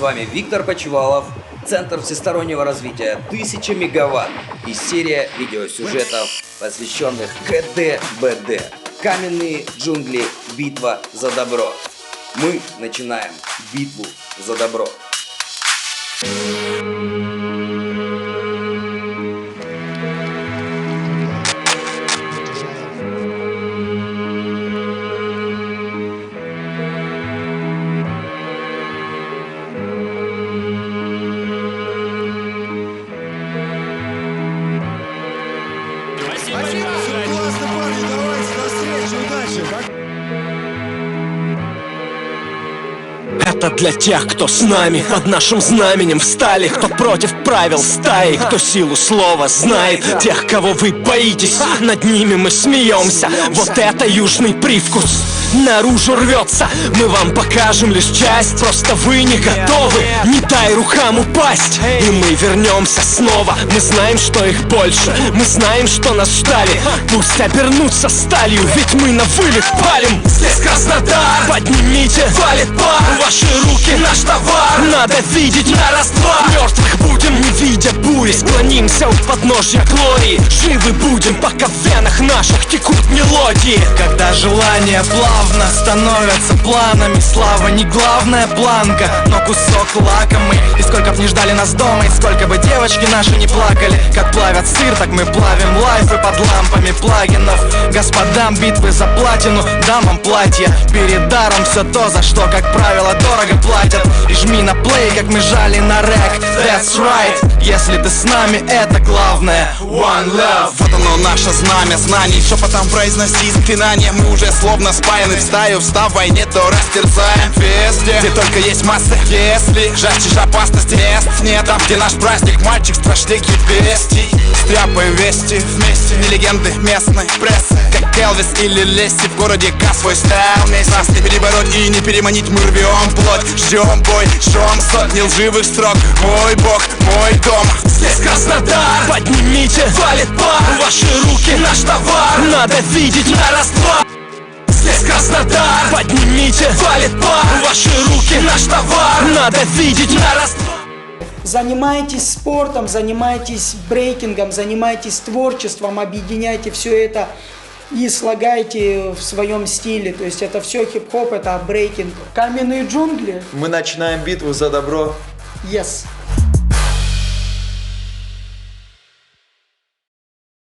вами Виктор Почивалов, Центр всестороннего развития 1000 мегаватт и серия видеосюжетов, посвященных КДБД. Каменные джунгли. Битва за добро. Мы начинаем битву за добро. Спасибо! Классно, парни, давайте, до встречи, удачи! Это для тех, кто с нами, под нашим знаменем встали. Кто против правил стаи, кто силу слова знает. Тех, кого вы боитесь, над ними мы смеемся. Вот это южный привкус наружу рвется. Мы вам покажем лишь часть, просто вы не готовы. Не дай рукам упасть, и мы вернемся снова. Мы знаем, что их больше, мы знаем, что нас ждали. Пусть обернутся сталью, ведь мы на вылет палим. Здесь Краснодар, поднимите, валит пар. Ваши руки наш товар, надо видеть на раз-два. Мертвых будем, не видя бури, склонимся у подножья глории. Живы будем, пока в венах наших текут мелодии. Когда желания плавно становятся планами, слава не главная планка, но кусок лакомый. И сколько б не ждали нас дома, и сколько бы девочки наши не плакали. Как плавят сыр, так мы плавим лайфы под лампами плагинов. Господам битвы за платину, дамам платья. Перед даром все то, за что, как правило, дорого платят. И жми на плей, как мы жали на рэк. That's right, если ты с нами, это главное. One love. Вот оно наше знамя знаний, шепотом произноси заклинания. Мы уже словно спаяны в стаю, встав в войне, то растерзаем везде, где только есть массы. Если жаждешь опасности, мест нет. Там, где наш праздник, мальчик, страшники бестий. Стряпаем вести вместе, не легенды местной прессы, как Элвис или Лесси. В городе К свой стайл вместе. Нас не перебороть и не переманить, мы рвем плоть. Ждем бой, жжем сотни лживых строк. Мой бог, мой дом. Здесь Краснодар, поднимите, валит пар. Ваши руки наш товар, надо видеть на раз-два. Здесь Краснодар, поднимите, валит пар. Ваши руки наш товар, надо видеть на раз-два. Занимайтесь спортом, занимайтесь брейкингом, занимайтесь творчеством, объединяйте все это и слагайте в своем стиле. То есть это все хип-хоп, это брейкинг. Каменные джунгли. Мы начинаем битву за добро. Yes.